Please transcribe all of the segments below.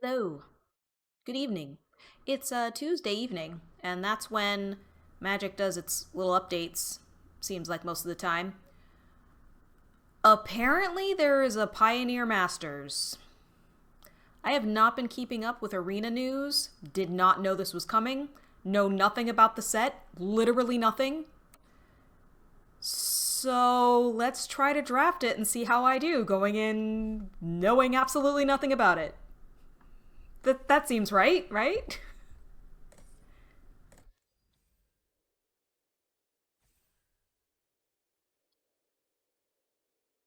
Hello. Good evening. It's Tuesday evening, and that's when Magic does its little updates, seems like most of the time. Apparently, there is a Pioneer Masters. I have not been keeping up with arena news, did not know this was coming, know nothing about the set, literally nothing. So let's try to draft it and see how I do, going in knowing absolutely nothing about it. That seems right, right?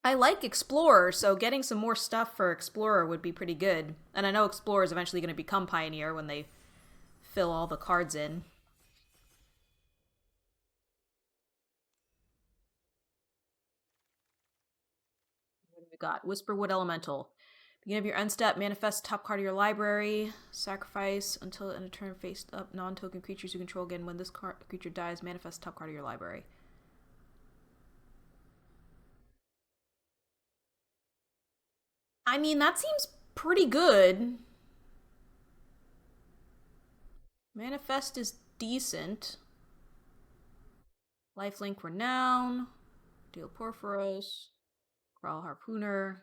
I like Explorer, so getting some more stuff for Explorer would be pretty good. And I know Explorer is eventually going to become Pioneer when they fill all the cards in. What do we got? Whisperwood Elemental. Beginning of your end step, manifest top card of your library. Sacrifice until in a turn face up non-token creatures you control again. When this creature dies, manifest top card of your library. I mean, that seems pretty good. Manifest is decent. Lifelink Renown. Deal Porphyros. Growl Harpooner.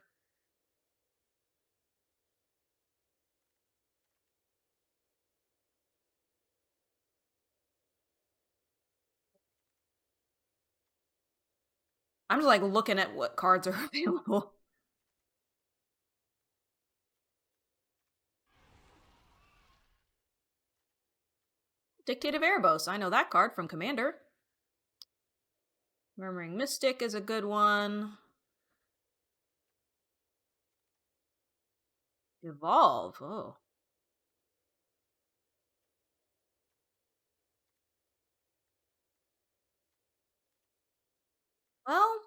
I'm just like looking at what cards are available. Dictative Erebos. I know that card from Commander. Murmuring Mystic is a good one. Evolve. Oh. Well,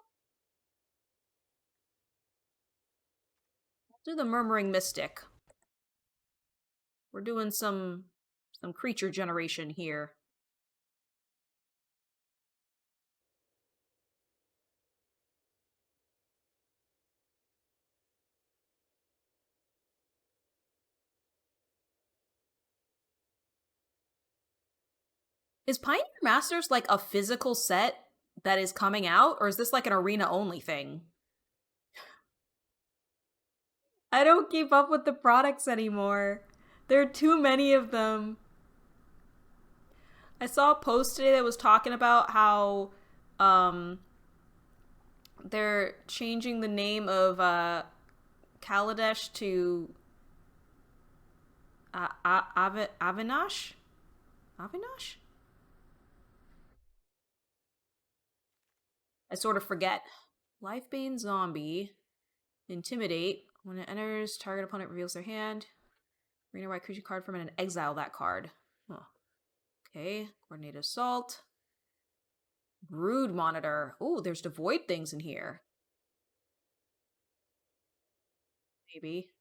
I'll do the Murmuring Mystic. We're doing some creature generation here. Is Pioneer Masters like a physical set that is coming out, or is this like an arena only thing? I don't keep up with the products anymore. There are too many of them. I saw a post today that was talking about how um they're changing the name of Kaladesh to Avinash? Avinash? I sort of forget. Lifebane Zombie. Intimidate. When it enters, target opponent reveals their hand. Arena white creature card from it and exile that card. Huh. Okay. Coordinated Assault. Brood Monitor. Oh, there's Devoid things in here. Maybe.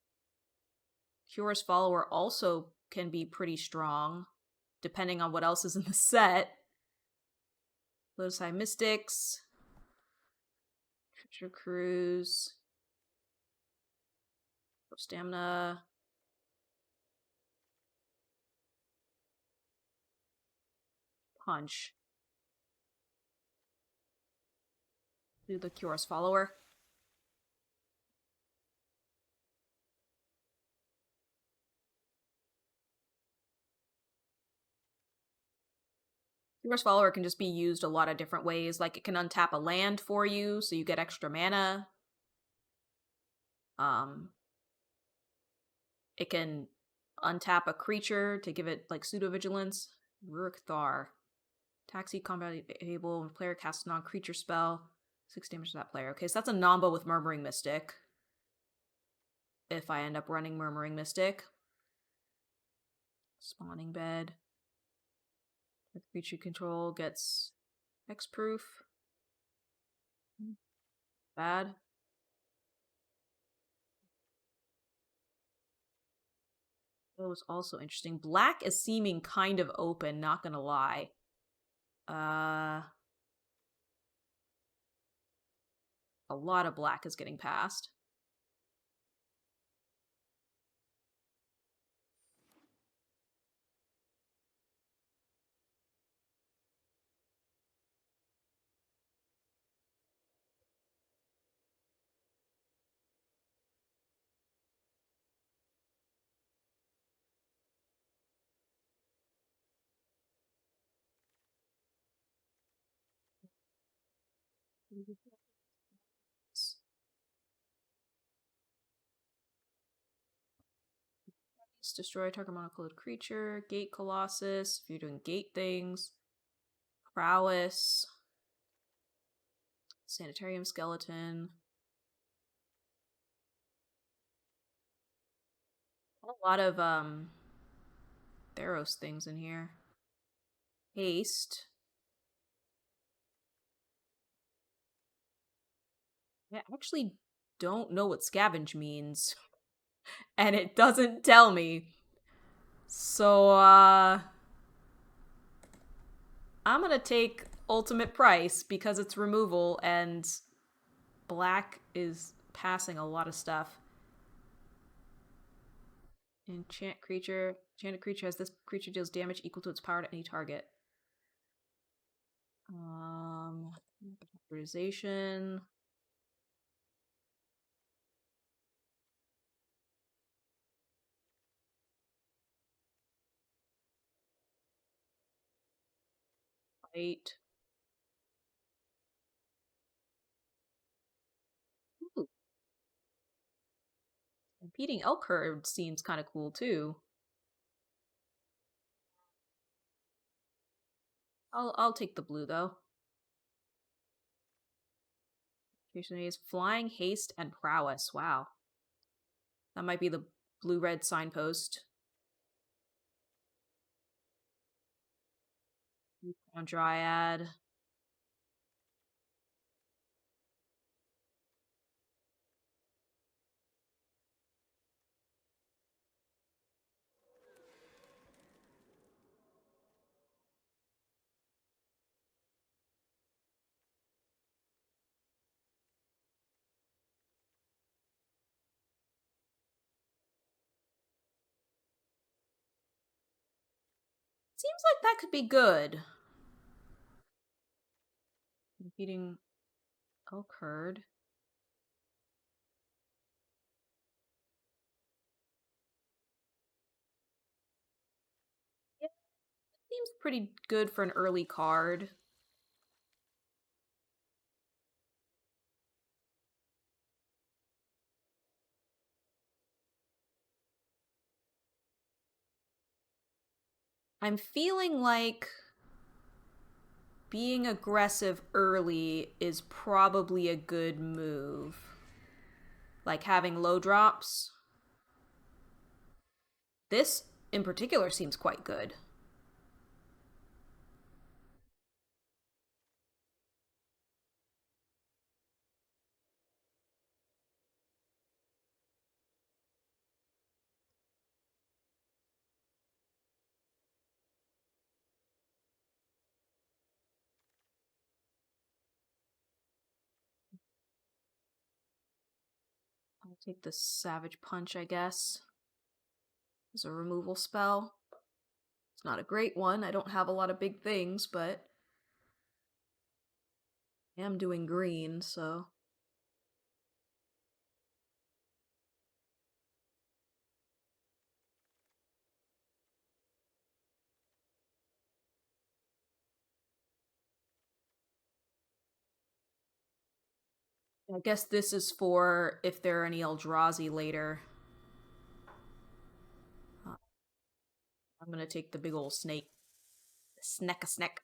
Cure's Follower also can be pretty strong, depending on what else is in the set. Lotus Eye Mystics. Treasure Cruise. Stamina. Punch. Do the Cure's Follower. Cure's Follower can just be used a lot of different ways. Like it can untap a land for you, so you get extra mana. Um, it can untap a creature to give it like pseudo vigilance. Rurik Thar. Taxi combat able when player casts a non-creature spell. 6 damage to that player. Okay, so that's a Nomba with Murmuring Mystic. If I end up running Murmuring Mystic. Spawning Bed. Creature control gets Hexproof. Bad. That was also interesting. Black is seeming kind of open, not gonna lie. Uh, a lot of black is getting passed. Destroy target monocolored creature. Gate Colossus. If you're doing gate things. Prowess. Sanitarium Skeleton. A lot of Theros things in here. Haste. I actually don't know what scavenge means. And it doesn't tell me. So, I'm gonna take ultimate price because it's removal and black is passing a lot of stuff. Enchant creature. Enchanted creature has this creature deals damage equal to its power to any target. Authorization. Fight. Ooh. Impeding Elkherd seems kind of cool too. I'll take the blue though. Is flying, haste, and prowess. Wow. That might be the blue-red signpost. On Dryad. Seems like that could be good. Beating Elkherd. Yeah, seems pretty good for an early card. I'm feeling like being aggressive early is probably a good move. Like having low drops. This, in particular, seems quite good. I'll take the Savage Punch, I guess. As a removal spell. It's not a great one. I don't have a lot of big things, but I am doing green, so. I guess this is for if there are any Eldrazi later. I'm gonna take the big old snake. Snack a snack.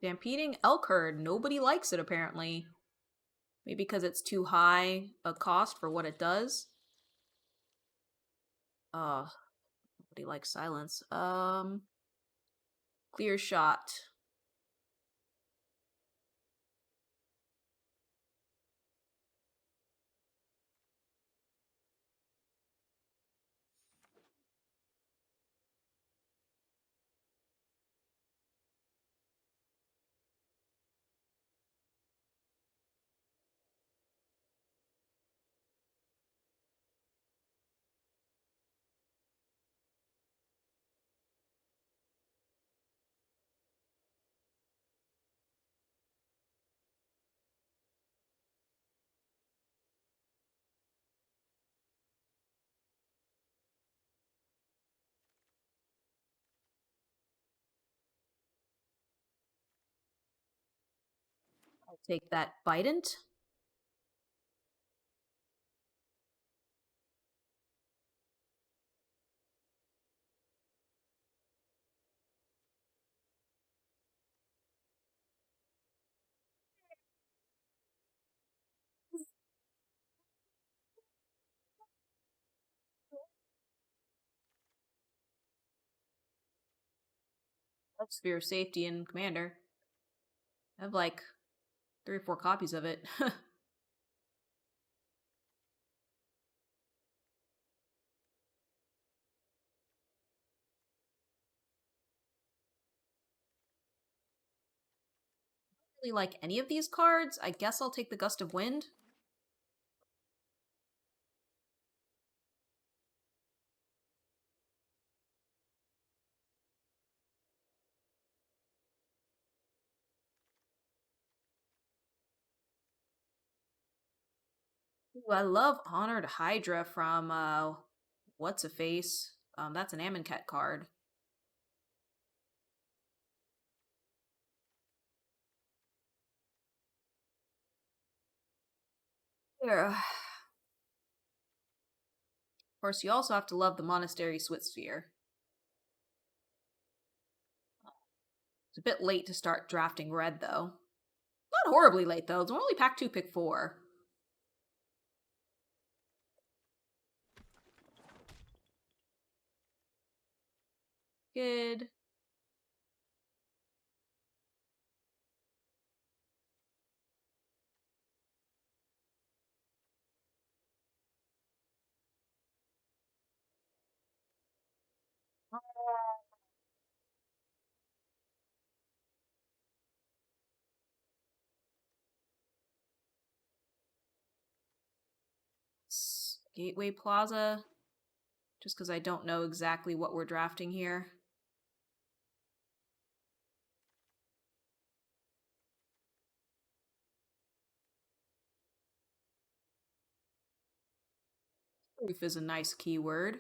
Stampeding Elkherd. Nobody likes it, apparently. Maybe because it's too high a cost for what it does. Nobody likes silence. Clear shot. Take that Bident. Sphere Safety and Commander. I have like 3 or 4 copies of it. Really like any of these cards. I guess I'll take the Gust of Wind. Ooh, I love Honored Hydra from What's a Face. That's an Amonkhet card. Here. Of course, you also have to love the Monastery Switsphere. It's a bit late to start drafting red, though. Not horribly late, though. It's only pack 2, pick 4. Good. Gateway Plaza. Just because I don't know exactly what we're drafting here. Proof is a nice keyword.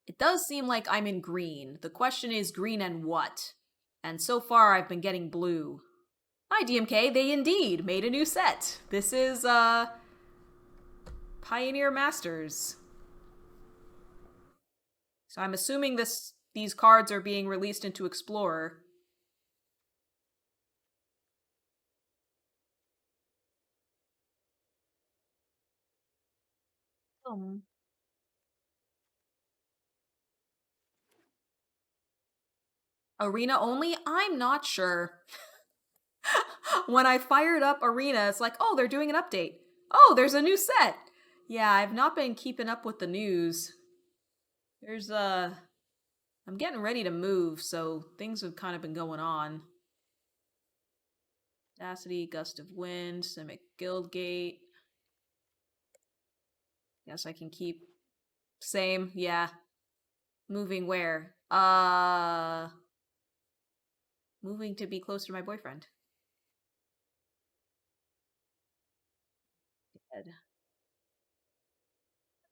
It does seem like I'm in green. The question is green and what? And so far I've been getting blue. Hi DMK, they indeed made a new set. This is Pioneer Masters. So I'm assuming these cards are being released into Explorer. Arena only? I'm not sure. When I fired up Arena, it's like, oh, they're doing an update. Oh, there's a new set. Yeah, I've not been keeping up with the news. There's I'm getting ready to move, so things have kind of been going on. Audacity, Gust of Wind, Simic Guildgate. Guess I can keep same, yeah. Moving where? Moving to be closer to my boyfriend. Good.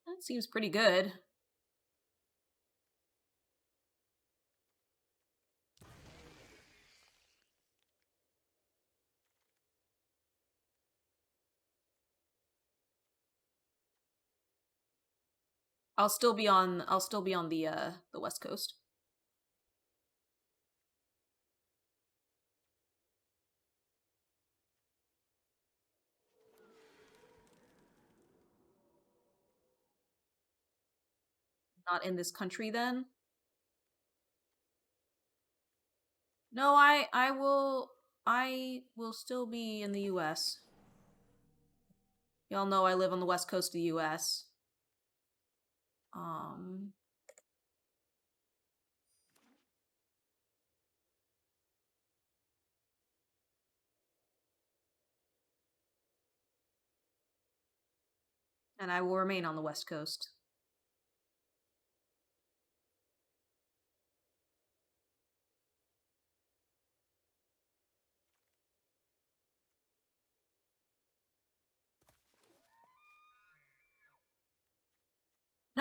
That seems pretty good. I'll still be on the West Coast. Not in this country then? No, I will still be in the US. Y'all know I live on the West Coast of the US. Um and I will remain on the West Coast.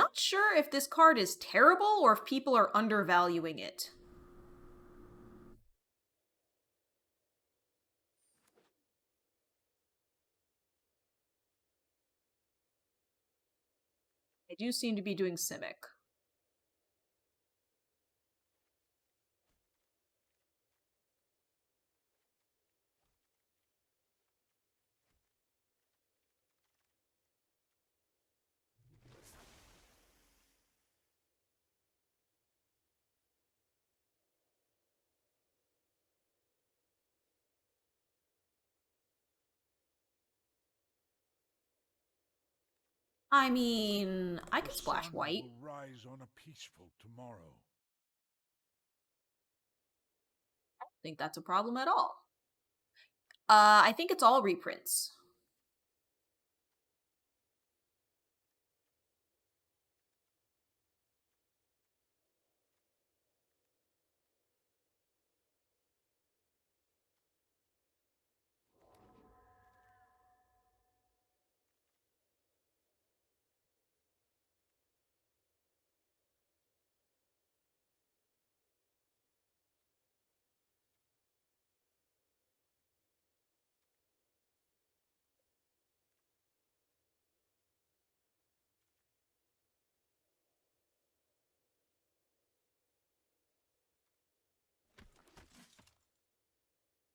not sure if this card is terrible or if people are undervaluing it. I do seem to be doing Simic. I mean, I could splash white. Will rise on a peaceful tomorrow. I don't think that's a problem at all. I think it's all reprints.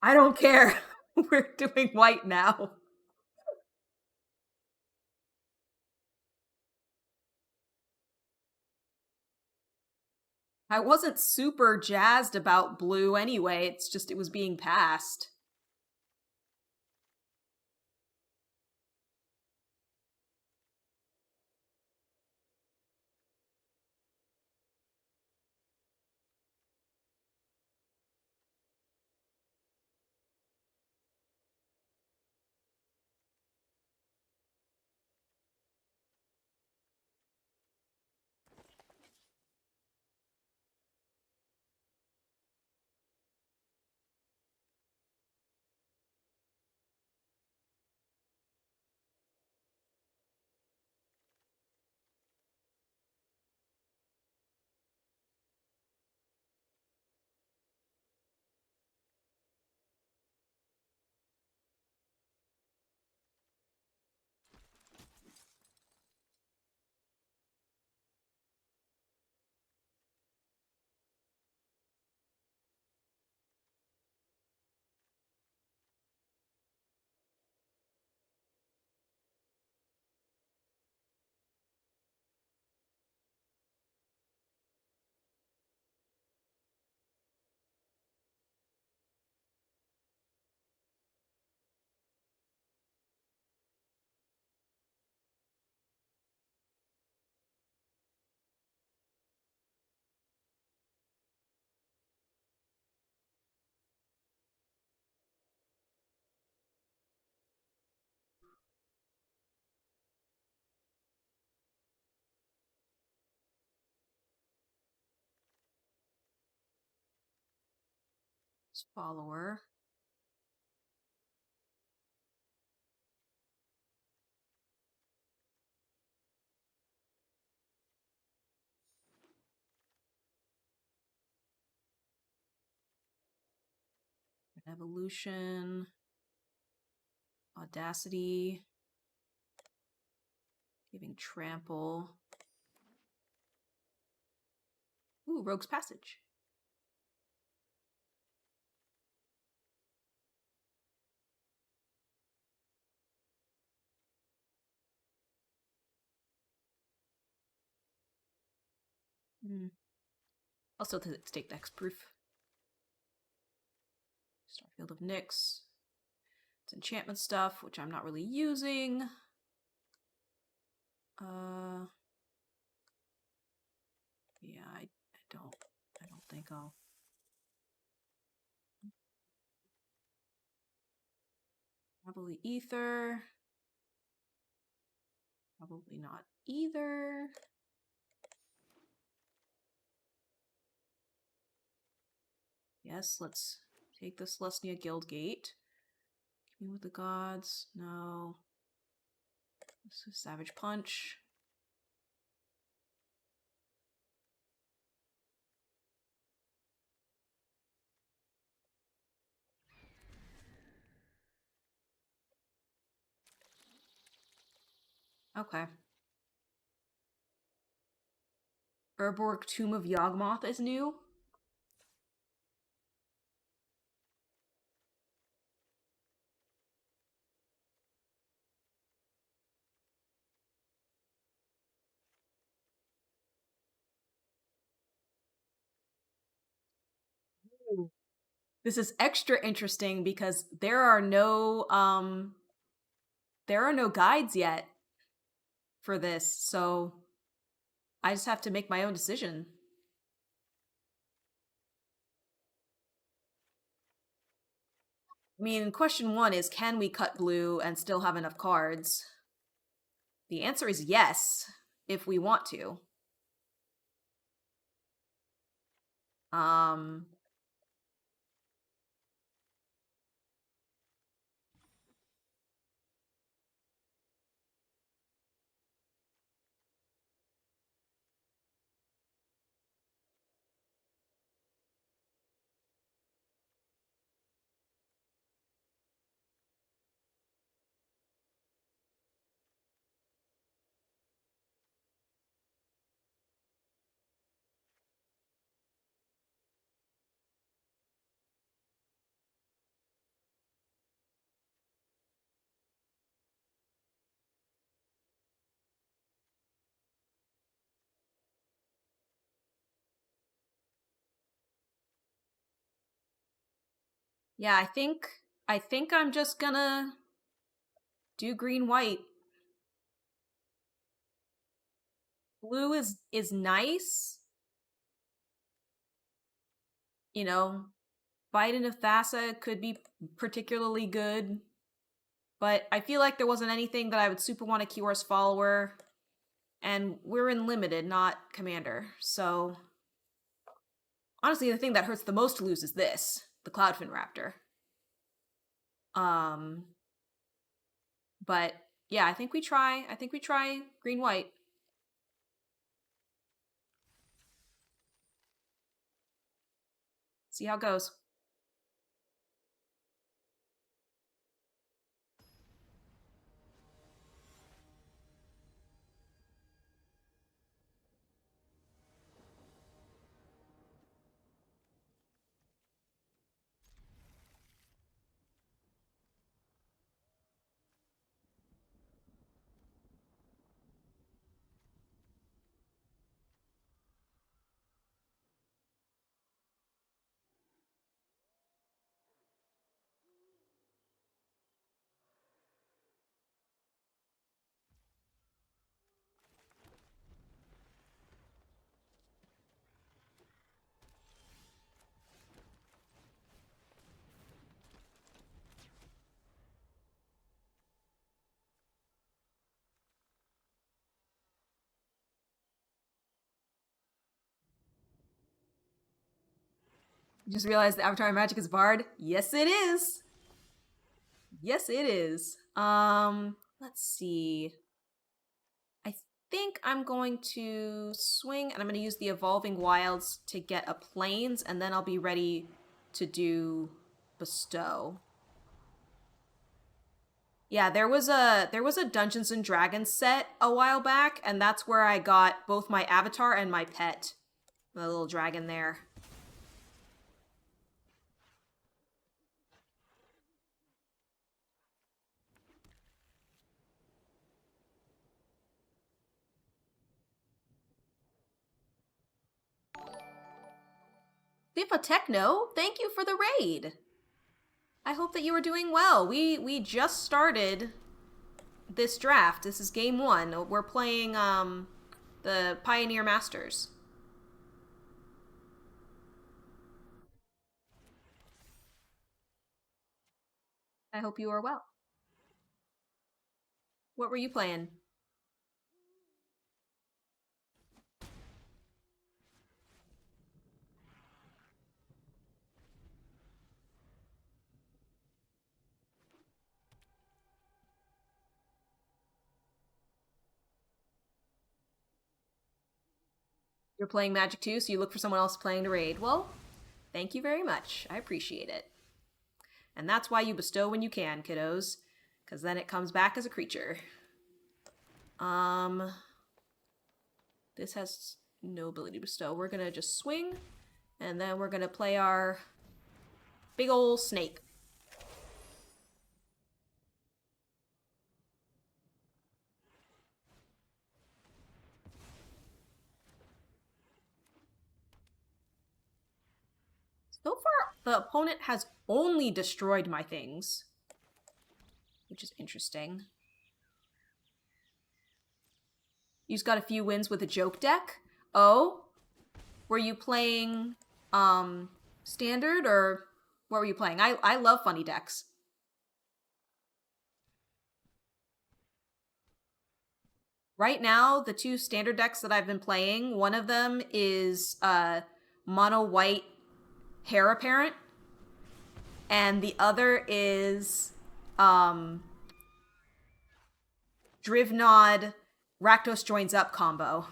I don't care. We're doing white now. I wasn't super jazzed about blue anyway, it's just it was being passed. Follower. Evolution. Audacity. Giving trample. Ooh, Rogue's Passage. Also to take Hexproof. Starfield of Nyx. It's enchantment stuff, which I'm not really using. Yeah, I don't think I'll. Probably Ether. Probably not either. Yes, let's take the Celestia Guildgate. Give me with the gods. No. This is Savage Punch. Okay. Urborg Tomb of Yawgmoth is new? Ooh. This is extra interesting because there are no guides yet for this, so I just have to make my own decision. I mean, question one is, can we cut blue and still have enough cards? The answer is yes, if we want to. Um, yeah, I think I'm just gonna do green white. Blue is nice. You know, Biden of Thassa could be particularly good, but I feel like there wasn't anything that I would super want to Kior's follower, and we're in limited, not commander. So honestly, the thing that hurts the most to lose is this, the Cloudfin Raptor. Um, but yeah, I think we try. I think we try green white. See how it goes. You just realized the Avatar Magic is Bard? Yes, it is. Yes, it is. Let's see. I think I'm going to swing and I'm going to use the Evolving Wilds to get a Plains, and then I'll be ready to do Bestow. Yeah, there was a Dungeons and Dragons set a while back, and that's where I got both my avatar and my pet. The little dragon there. Diva Techno, thank you for the raid. I hope that you are doing well. We just started this draft. This is game one. We're playing the Pioneer Masters. I hope you are well. What were you playing? You're playing Magic too, so you look for someone else playing to raid. Well, thank you very much. I appreciate it. And that's why you bestow when you can, kiddos, because then it comes back as a creature. This has no ability to bestow. We're gonna just swing, and then we're gonna play our big ol' snake. So far, the opponent has only destroyed my things, which is interesting. You've got a few wins with a joke deck. Oh, were you playing standard, or what were you playing? I love funny decks. Right now, the two standard decks that I've been playing, one of them is mono white Heir Apparent, and the other is Drivnod Rakdos Joins Up combo.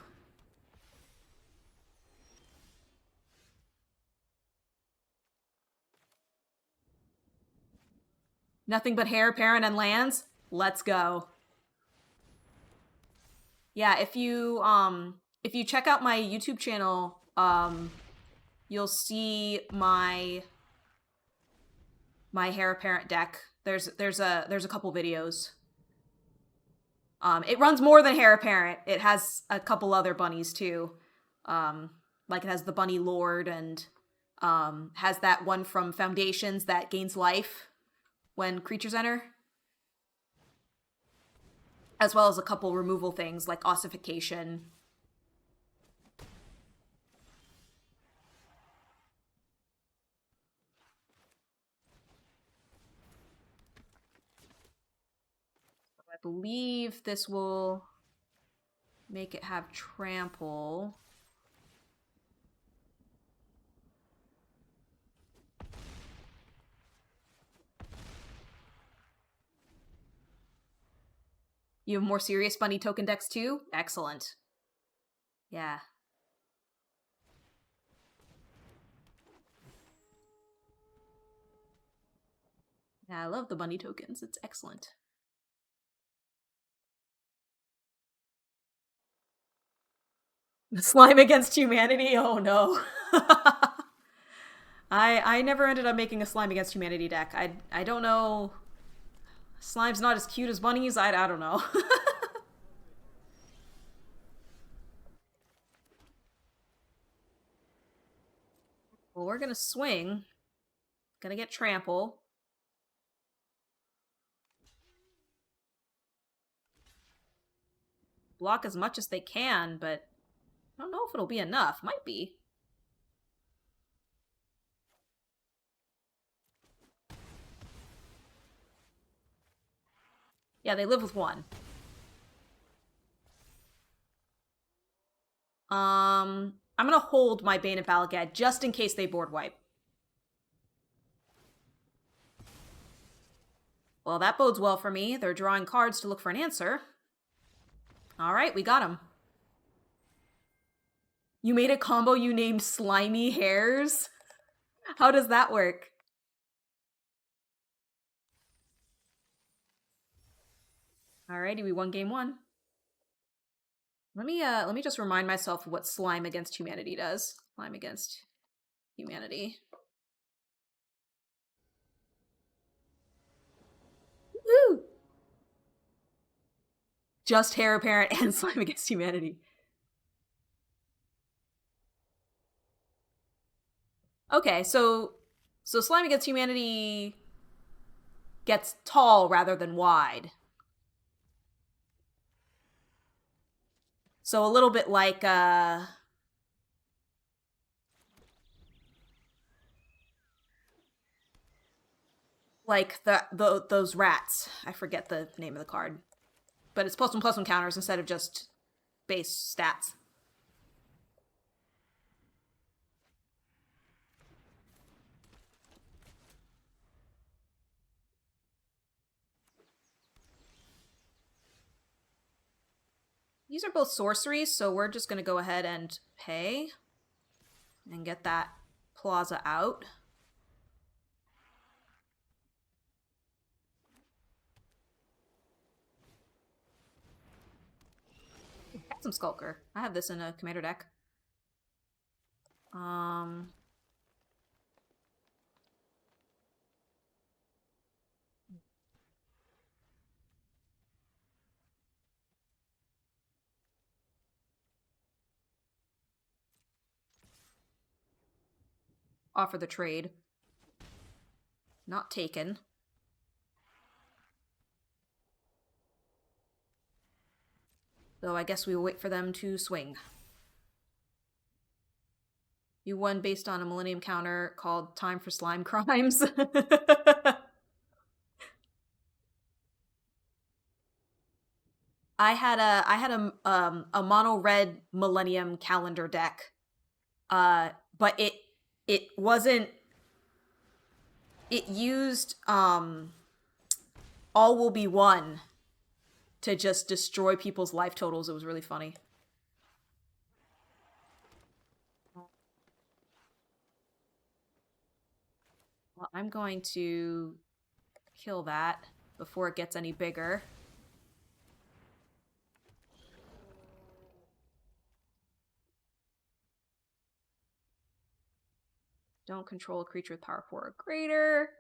Nothing but Heir Apparent and lands? Let's go. Yeah, if you check out my YouTube channel, you'll see my Heir Apparent deck. There's a couple videos. It runs more than Heir Apparent. It has a couple other bunnies too. Like it has the Bunny Lord and has that one from Foundations that gains life when creatures enter. As well as a couple removal things like Ossification. I believe this will make it have trample. You have more serious bunny token decks too? Excellent. Yeah. Yeah, I love the bunny tokens. It's excellent. Slime Against Humanity? Oh no. I never ended up making a Slime Against Humanity deck. I don't know. Slime's not as cute as bunnies? I don't know. Well, we're gonna swing. Gonna get trample. Block as much as they can, but I don't know if it'll be enough. Might be. Yeah, they live with one. I'm gonna hold my Bane of Balagad just in case they board wipe. Well, that bodes well for me. They're drawing cards to look for an answer. Alright, we got him. You made a combo you named Slimy Hairs? How does that work? Alrighty, we won game one. Let me just remind myself what Slime Against Humanity does. Slime Against Humanity. Woo! Just Heir Apparent and Slime Against Humanity. Okay, so Slime Against Humanity gets tall rather than wide. So a little bit like those rats. I forget the name of the card. But it's +1/+1 counters instead of just base stats. These are both sorceries, so we're just going to go ahead and pay and get that Plaza out. Some Skulker. I have this in a commander deck. Offer the trade. Not taken. Though I guess we will wait for them to swing. You won based on a Millennium counter called Time for Slime Crimes. I had a mono red Millennium calendar deck. But it wasn't, it used All Will Be One to just destroy people's life totals. It was really funny. Well, I'm going to kill that before it gets any bigger. Don't control a creature with power 4 or greater.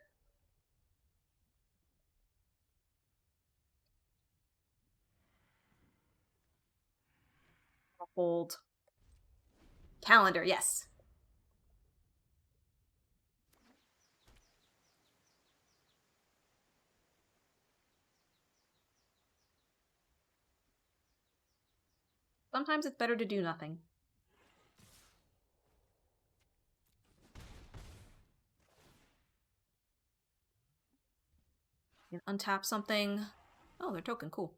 Hold. Calendar, yes. Sometimes it's better to do nothing. You can untap something. Oh, they're token, cool.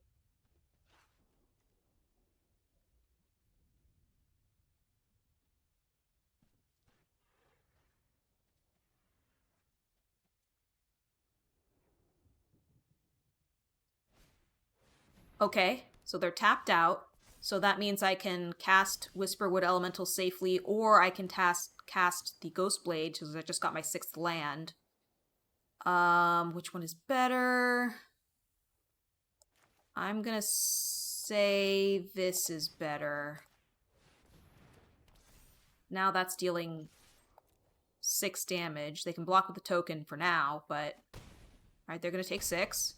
Okay, so they're tapped out. So that means I can cast Whisperwood Elemental safely, or I can cast the Ghostblade, because I just got my 6th land. Which one is better? I'm gonna say this is better. Now that's dealing 6 damage. They can block with the token for now, but... Alright, they're gonna take 6.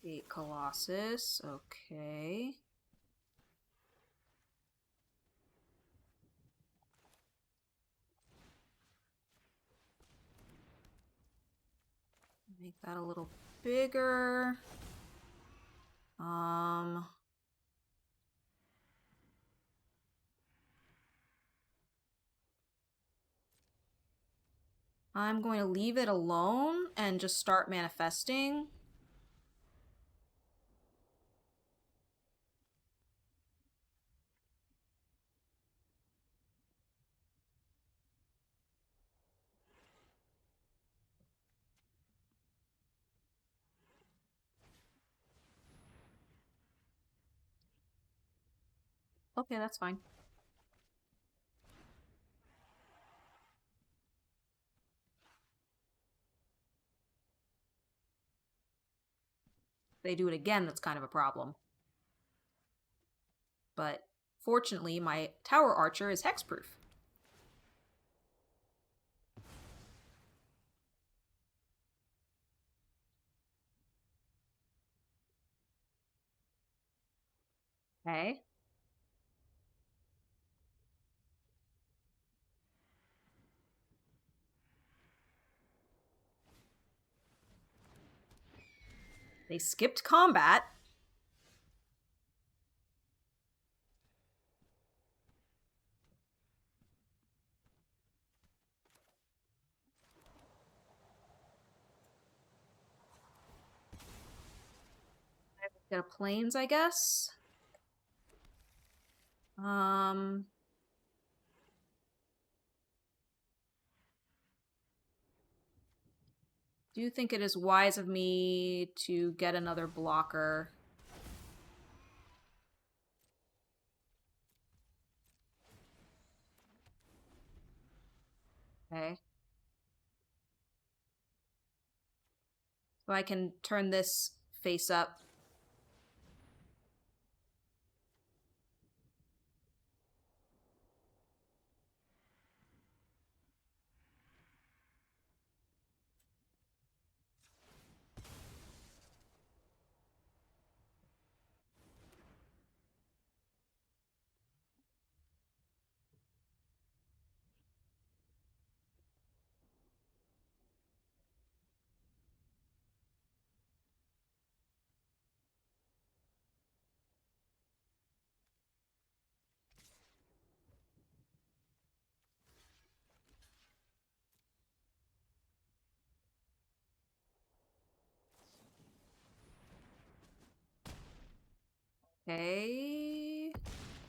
The Colossus, okay. Make that a little bigger. I'm going to leave it alone and just start manifesting. Okay, that's fine. If they do it again, that's kind of a problem. But fortunately, my Tower Archer is hexproof. Okay. They skipped combat. Get a planes, I guess. Do you think it is wise of me to get another blocker? Okay. So I can turn this face up. Okay.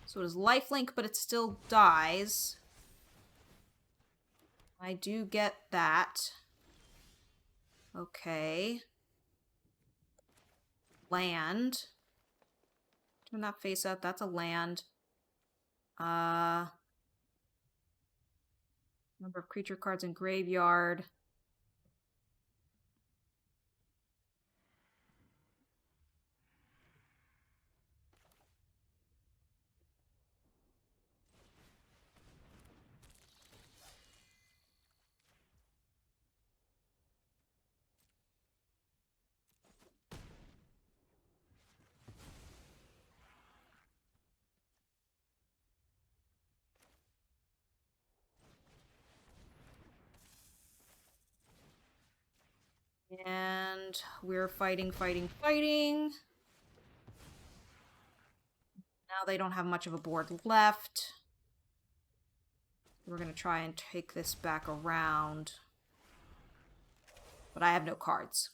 So it is lifelink, but it still dies. I do get that. Okay. Land. Turn that face up. That's a land. Number of creature cards in graveyard. And we're fighting, fighting, fighting. Now they don't have much of a board left. We're going to try and take this back around. But I have no cards.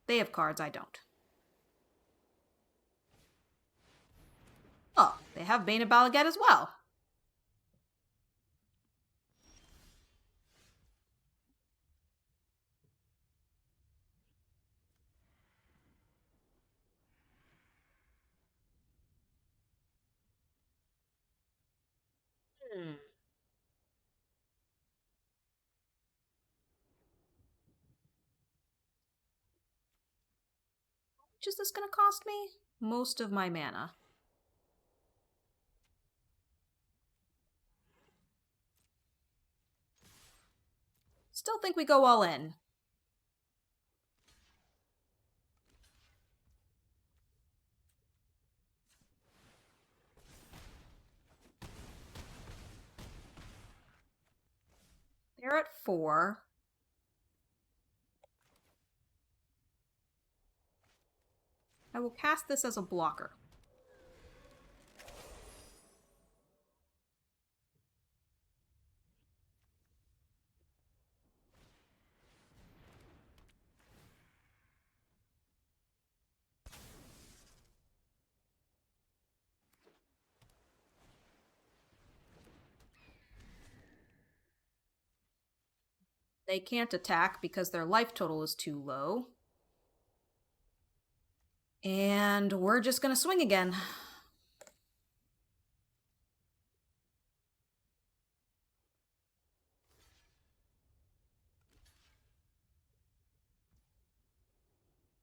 They have cards, I don't. Oh, they have Bane of Balaget as well. Hmm. How much is this going to cost me? Most of my mana. Still think we go all in. They're at 4. I will cast this as a blocker. They can't attack because their life total is too low. And we're just gonna swing again.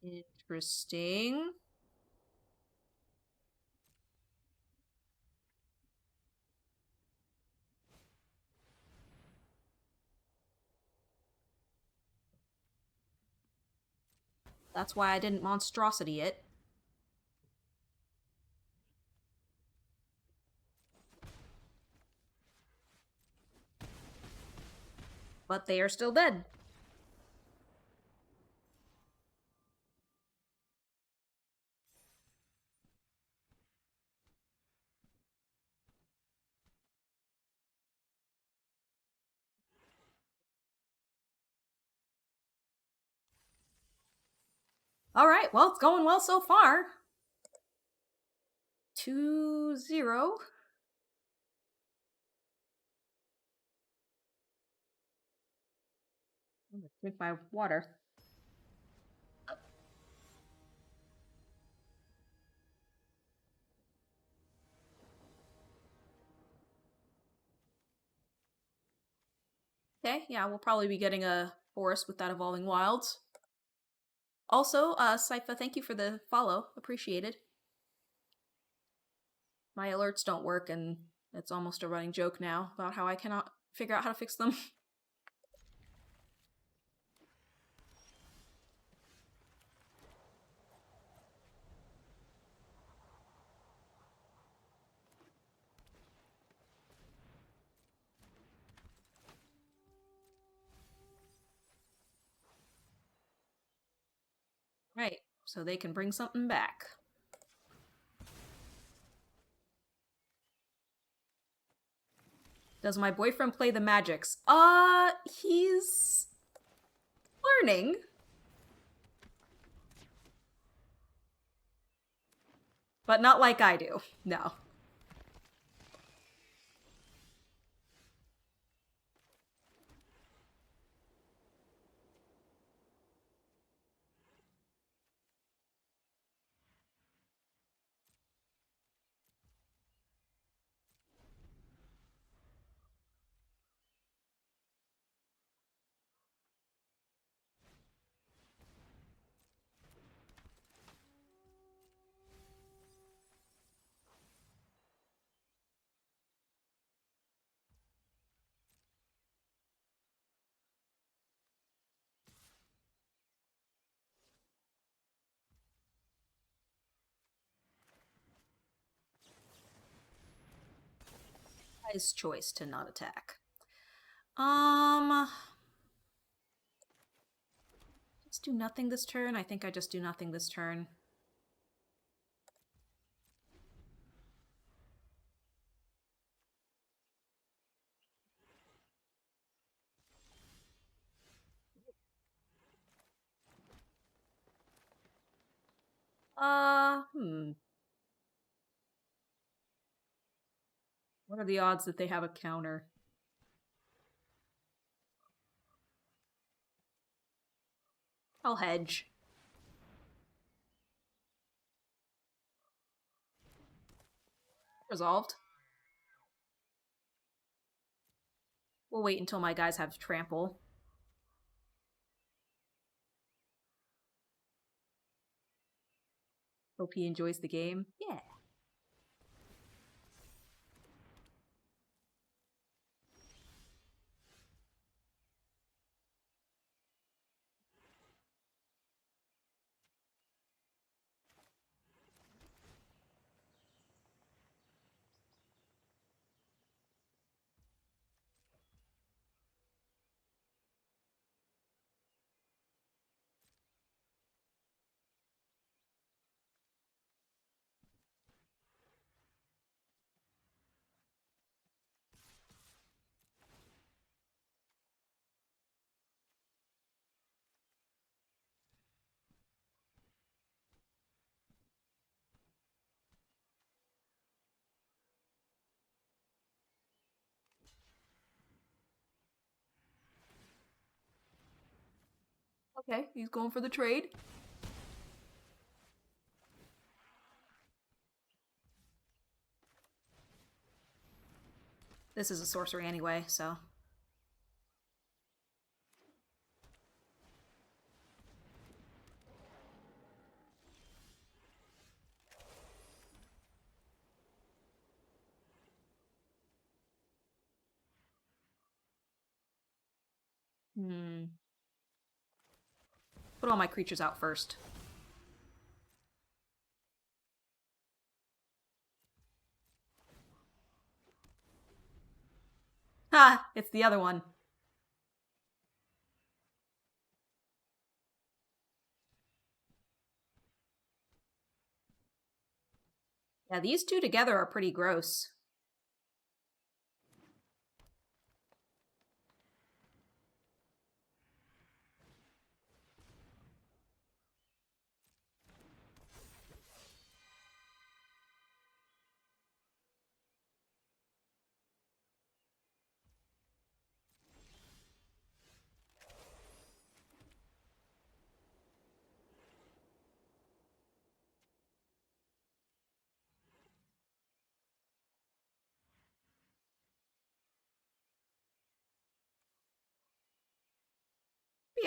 Interesting. That's why I didn't monstrosity it. But they are still dead. Alright, well, it's going well so far. 2-0. I'm gonna drink my water. Okay, yeah, we'll probably be getting a forest with that Evolving Wilds. Also, Sypha, thank you for the follow. Appreciated. My alerts don't work, and it's almost a running joke now about how I cannot figure out how to fix them. Right, so they can bring something back. Does my boyfriend play the magics? He's learning. But not like I do. No. His choice to not attack. Just do nothing this turn. I think I just do nothing this turn. What are the odds that they have a counter? I'll hedge. Resolved. We'll wait until my guys have trample. Hope he enjoys the game. Yeah. Okay, he's going for the trade. This is a sorcery anyway, so. Put all my creatures out first. Ha! It's the other one. Yeah, these two together are pretty gross.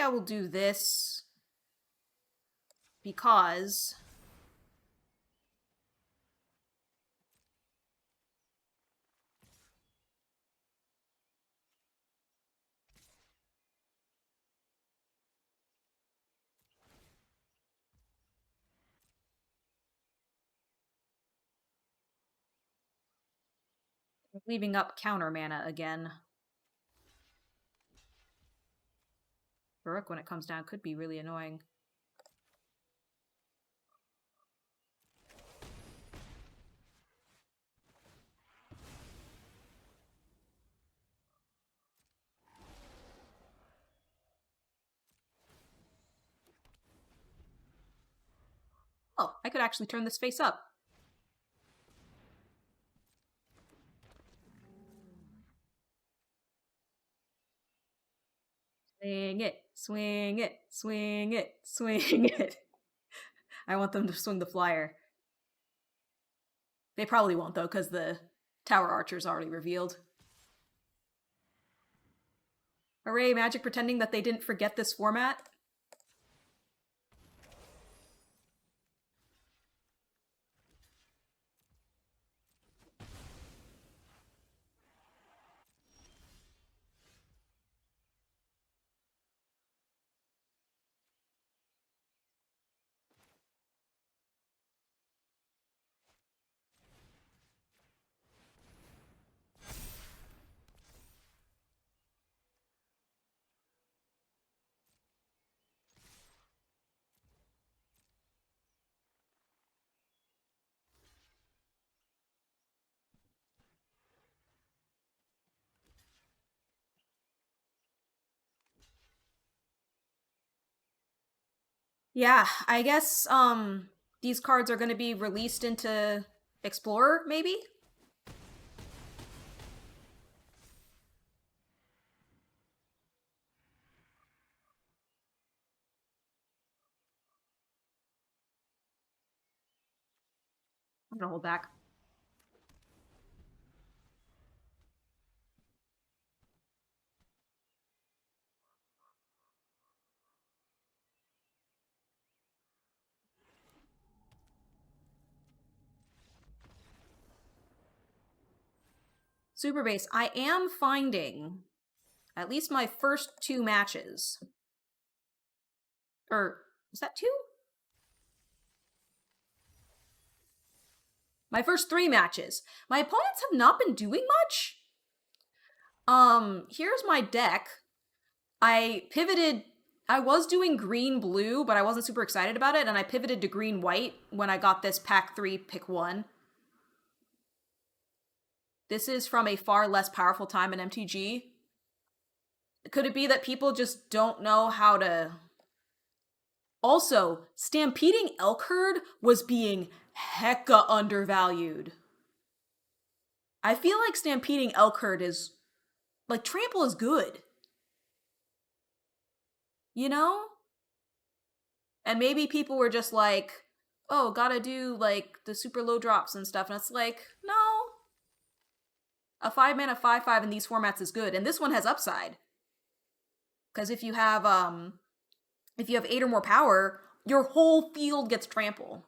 maybe I will do this because I'm leaving up counter mana again. Baroque, when it comes down, could be really annoying. Oh, I could actually turn this face up. Swing it, swing it, swing it, swing it. I want them to swing the flyer. They probably won't, though, because the Tower Archer's already revealed. Hooray, Magic pretending that they didn't forget this format. Yeah, I guess these cards are going to be released into Explorer, maybe? I'm gonna hold back. Super Base, I am finding at least my first 2 matches. Or, was that 2? My first 3 matches. My opponents have not been doing much. Here's my deck. I pivoted. I was doing green-blue, but I wasn't super excited about it, and I pivoted to green-white when I got this pack 3, pick 1. This is from a far less powerful time in MTG. Could it be that people just don't know how to... Also, Stampeding Elkherd was being hecka undervalued. I feel like Stampeding Elkherd is... Like, Trample is good. You know? And maybe people were just like, oh, gotta do, like, the super low drops and stuff. And it's like, no. A 5-mana 5/5 in these formats is good. And this one has upside. Because if you have 8 or more power, your whole field gets trample.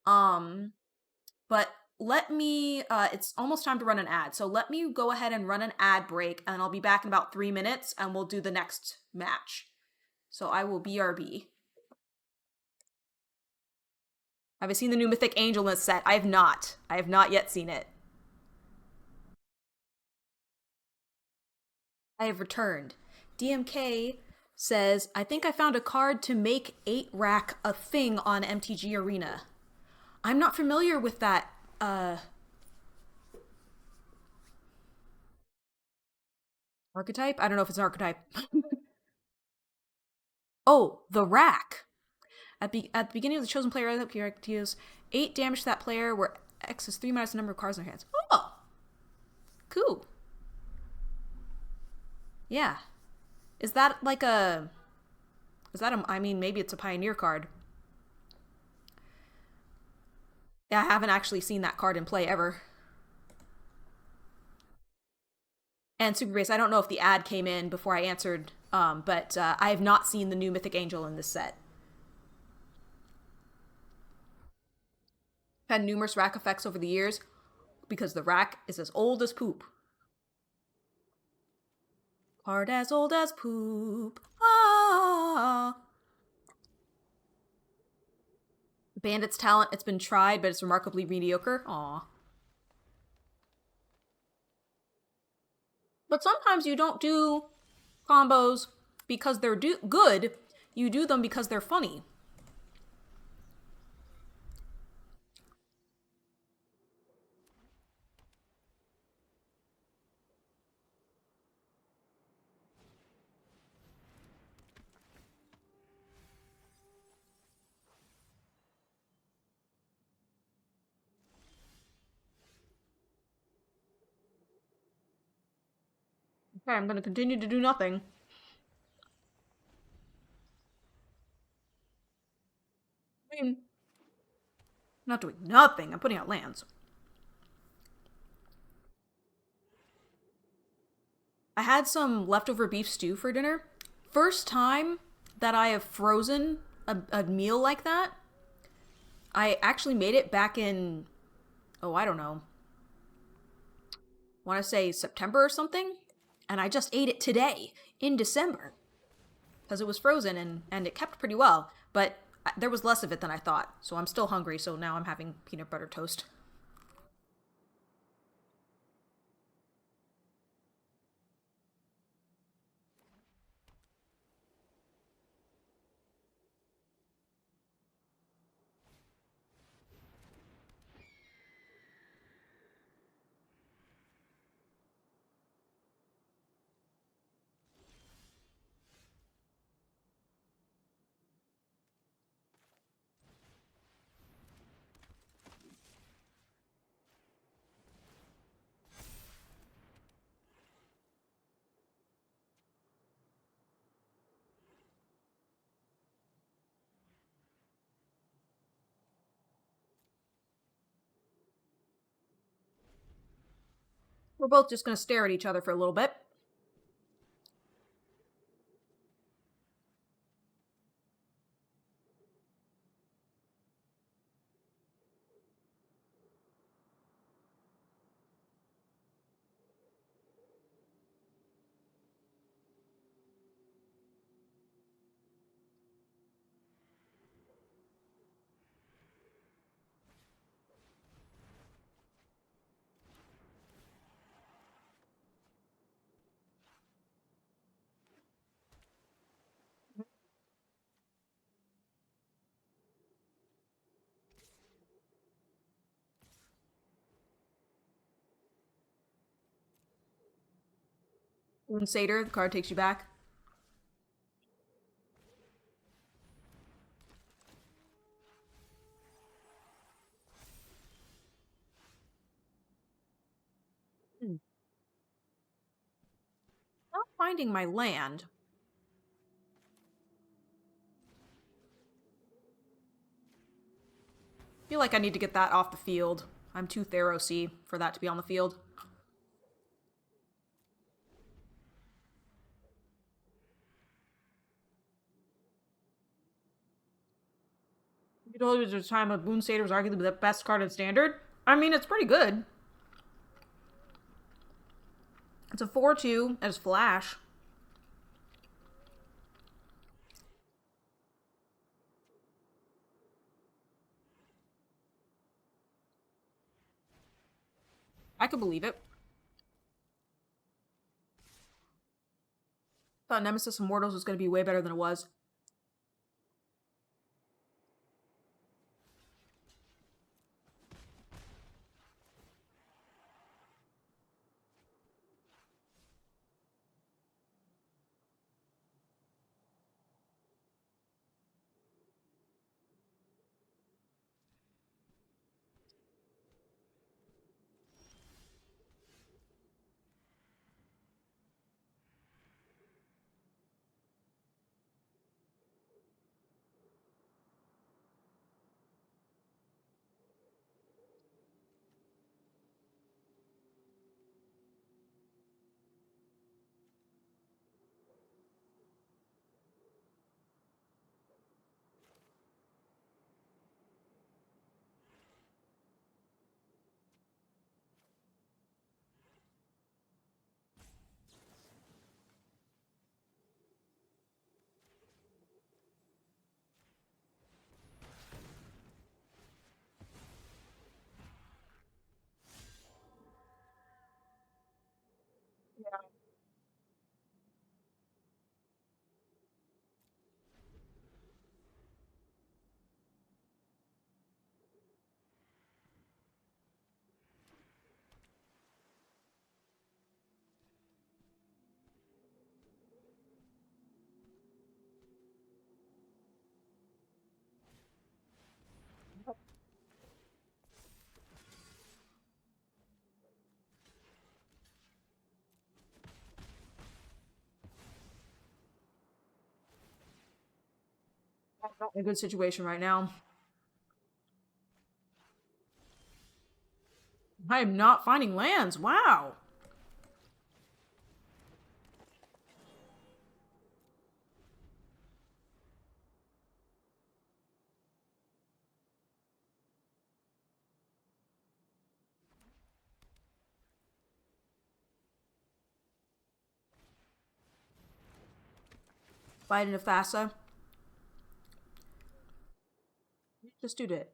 But let me, it's almost time to run an ad. So let me go ahead and run an ad break, and I'll be back in about 3 minutes, and we'll do the next match. So I will BRB. Have I seen the new Mythic Angel in this set? I have not. I have not yet seen it. I have returned. DMK says, I think I found a card to make 8-rack a thing on MTG Arena. I'm not familiar with that, archetype? I don't know if it's an archetype. Oh, the rack. At the beginning of the chosen player character deals 8 damage to that player, where X is 3 minus the number of cards in their hands. Oh! Cool. Yeah. Is that like a... Is that a... I mean, maybe it's a Pioneer card. Yeah, I haven't actually seen that card in play ever. And Super Base, I don't know if the ad came in before I answered, but I have not seen the new Mythic Angel in this set. Had numerous rack effects over the years because the rack is as old as poop. Card as old as poop. Ah. Bandit's talent, it's been tried, but it's remarkably mediocre. Aw. But sometimes you don't do combos because they're good, you do them because they're funny. Okay, I'm gonna continue to do nothing. I mean, I'm not doing nothing, I'm putting out lands. I had some leftover beef stew for dinner. First time that I have frozen a meal like that. I actually made it back in, oh, I don't know, want to say September or something. And I just ate it today in December because it was frozen and it kept pretty well. But there was less of it than I thought. So I'm still hungry. So now I'm having peanut butter toast. We're both just going to stare at each other for a little bit. When Satyr, the card takes you back. Not finding my land. I feel like I need to get that off the field. I'm too Theros-y for that to be on the field. You told me there's a time of Moon Satyr was arguably the best card in Standard. I mean, it's pretty good. It's a 4/2 as Flash. I could believe it. Thought Nemesis Immortals was going to be way better than it was. Not in a good situation right now. I am not finding lands. Wow. Biden of Thassa. Just do it.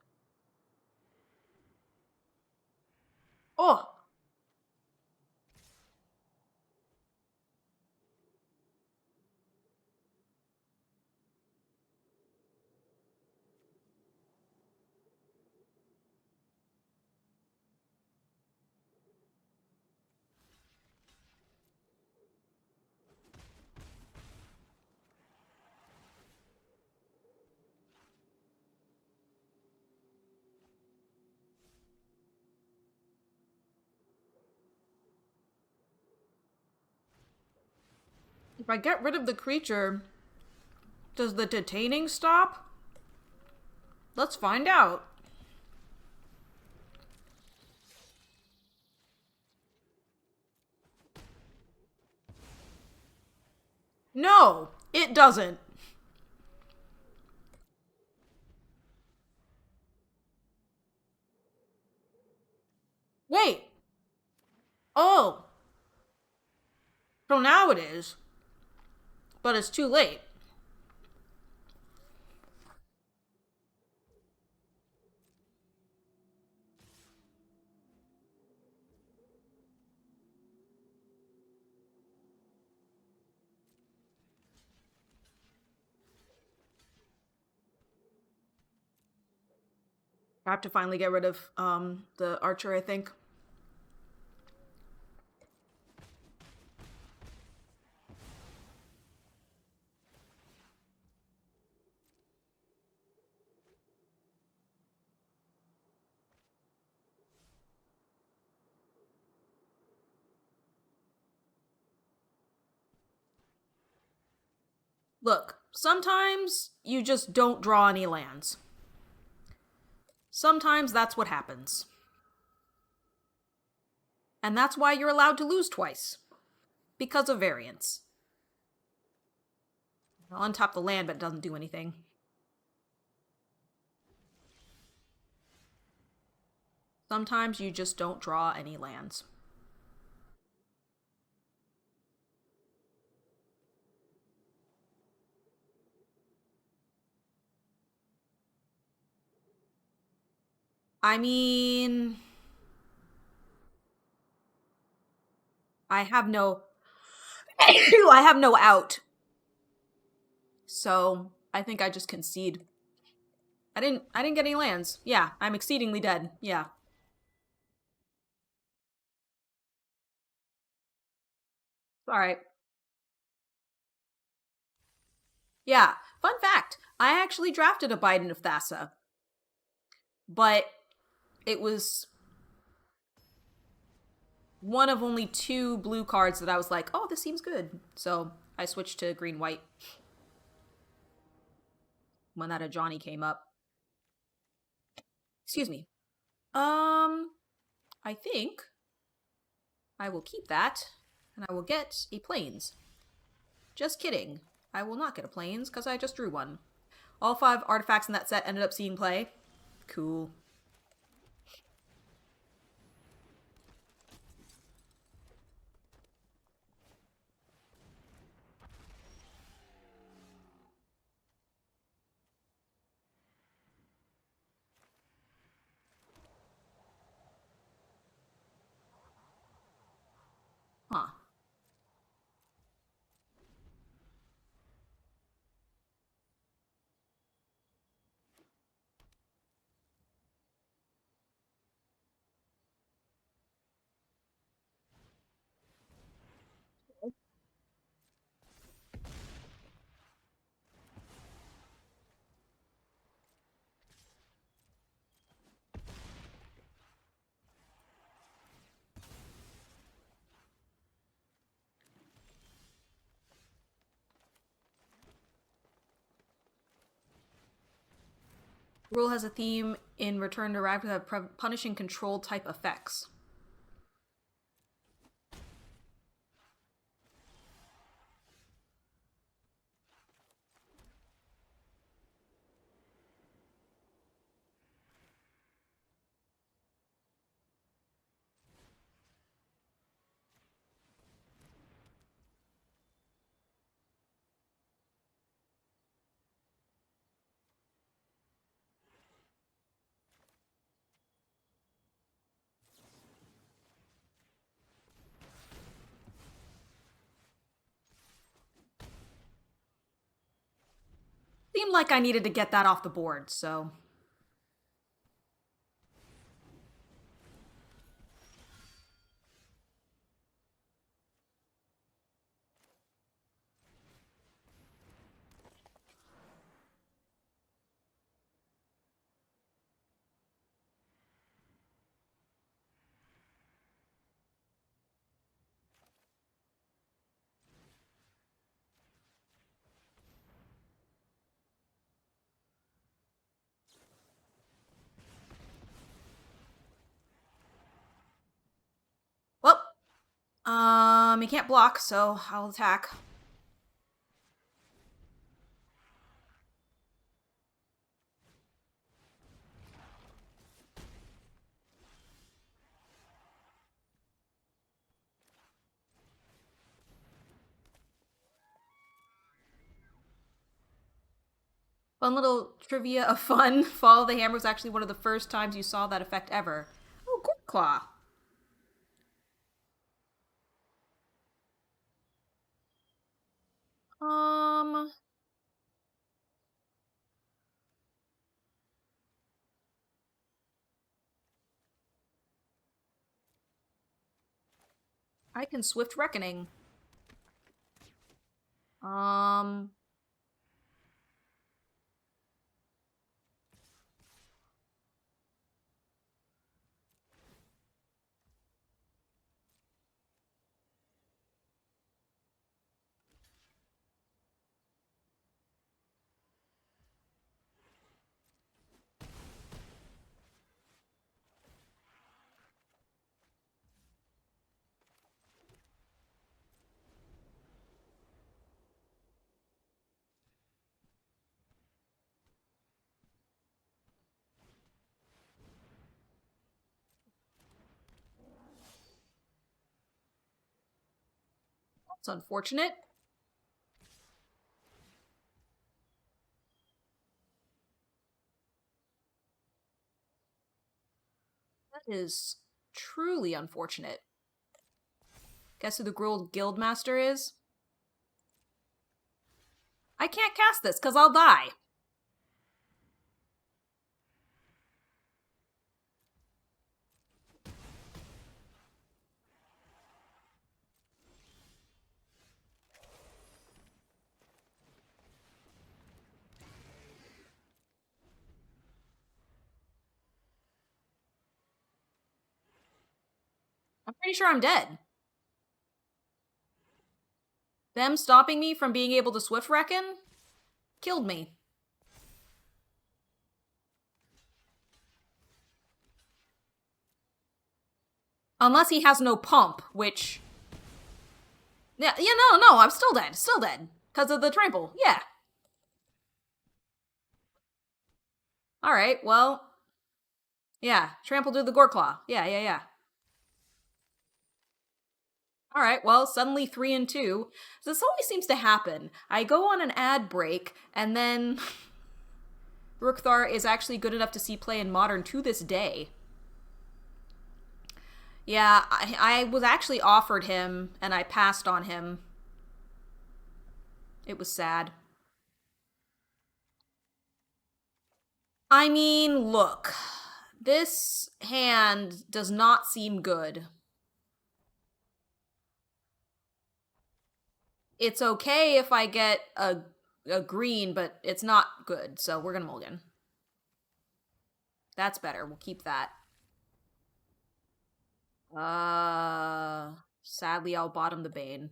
Oh! If I get rid of the creature, does the detaining stop? Let's find out. No, it doesn't. Wait. Oh. So now it is. But it's too late. I have to finally get rid of the archer, I think. Look, sometimes you just don't draw any lands. Sometimes that's what happens. And that's why you're allowed to lose twice. Because of variance. I'll untap the land, but it doesn't do anything. Sometimes you just don't draw any lands. I mean, I have no I have no out. So, I think I just concede. I didn't get any lands. Yeah, I'm exceedingly dead. Yeah. All right. Yeah. Fun fact, I actually drafted a Biden of Thassa. But it was one of only 2 blue cards that I was like, oh, this seems good. So I switched to green-white when that Ajani came up. Excuse me. I think I will keep that, and I will get a Plains. Just kidding. I will not get a Plains, because I just drew one. All 5 artifacts in that set ended up seeing play. Cool. Huh. Rule has a theme in Return to Ravnica have punishing control type effects. Seemed like I needed to get that off the board, so... Well, he can't block, so I'll attack. Fun little trivia of fun. Fall of the Hammer was actually one of the first times you saw that effect ever. Oh, Gorklaw. I can Swift Reckoning. That's unfortunate. That is truly unfortunate. Guess who the Gruul Guildmaster is? I can't cast this because I'll die. I'm pretty sure I'm dead. Them stopping me from being able to Swift Reckon killed me. Unless he has no pump, which... Yeah, no, I'm still dead. Still dead. Because of the trample. Yeah. Alright, well... Yeah, trample to the Gorklaw. Yeah. Alright, well, suddenly 3 and 2. This always seems to happen. I go on an ad break, and then... Rukthar is actually good enough to see play in Modern to this day. Yeah, I was actually offered him, and I passed on him. It was sad. I mean, look. This hand does not seem good. It's okay if I get a green, but it's not good, so we're gonna mulligan. That's better. We'll keep that. Sadly, I'll bottom the Bane.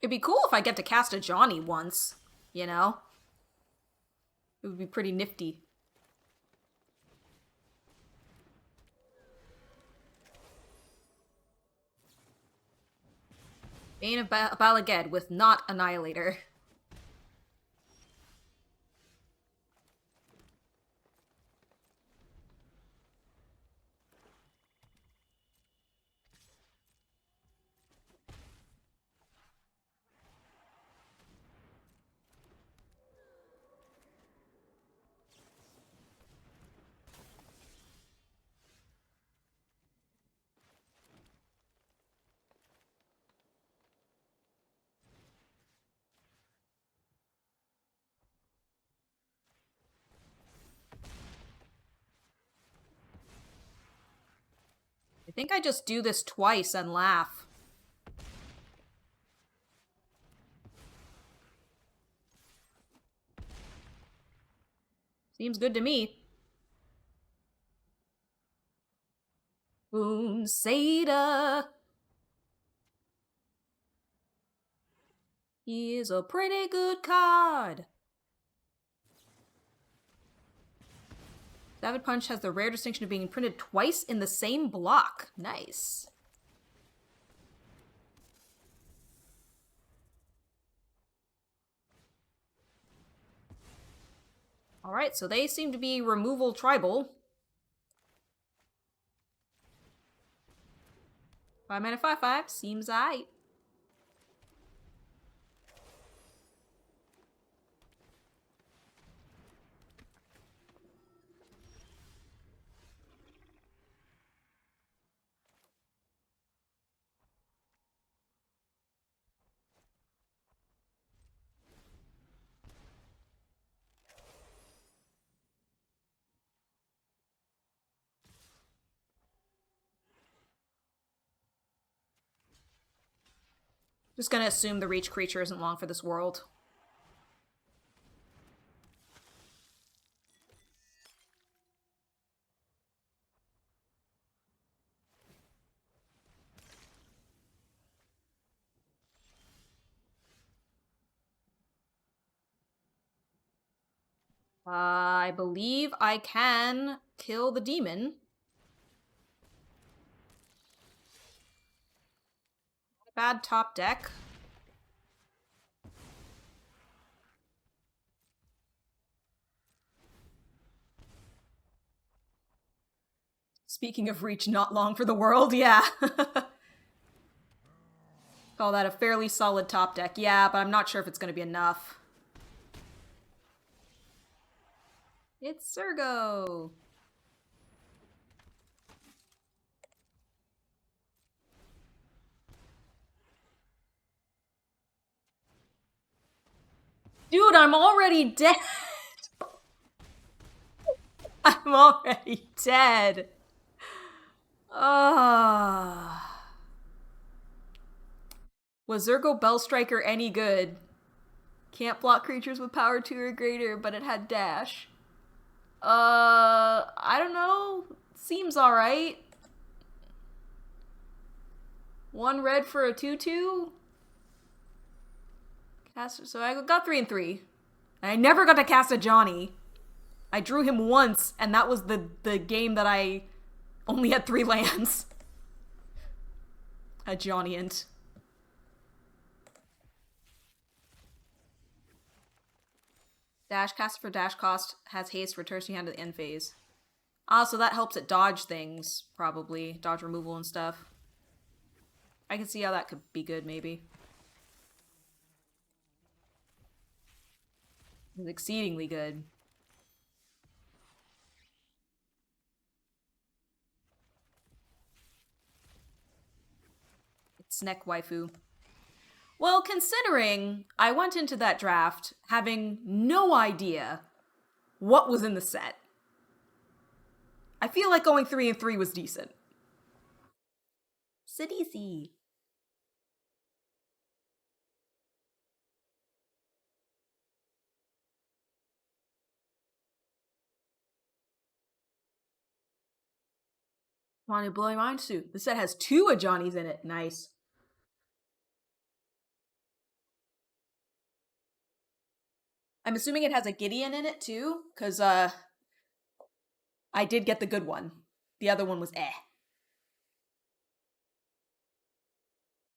It'd be cool if I get to cast a Johnny once, you know? It would be pretty nifty. Bane of Bala Ged with not Annihilator. I think I just do this twice and laugh. Seems good to me. Boom, Seda. He is a pretty good card. Savage Punch has the rare distinction of being printed twice in the same block. Nice. Alright, so they seem to be removal tribal. 5 mana 5/5, seems aight. Just gonna assume the reach creature isn't long for this world. I believe I can kill the demon. Bad top deck. Speaking of reach, not long for the world, yeah. Call that a fairly solid top deck. Yeah, but I'm not sure if it's going to be enough. It's Zurgo. Dude, I'm already dead. I'm already dead. Was Zurgo Bellstriker any good? Can't block creatures with power 2 or greater, but it had dash. I don't know. Seems alright. 1 red for a 2/2? So I got 3 and 3. And I never got to cast a Johnny. I drew him once, and that was the game that I only had 3 lands. A Johnny-ant. Dash cast for dash cost has haste, returns to your hand at the end phase. Ah, so that helps it dodge things, probably. Dodge removal and stuff. I can see how that could be good, maybe. It's exceedingly good. It's Sneck waifu. Well, considering I went into that draft having no idea what was in the set, I feel like going 3 and 3 was decent. Sidisi. Want to blow your mind suit. The set has 2 Ajani's in it. Nice. I'm assuming it has a Gideon in it too, because I did get the good one. The other one was eh.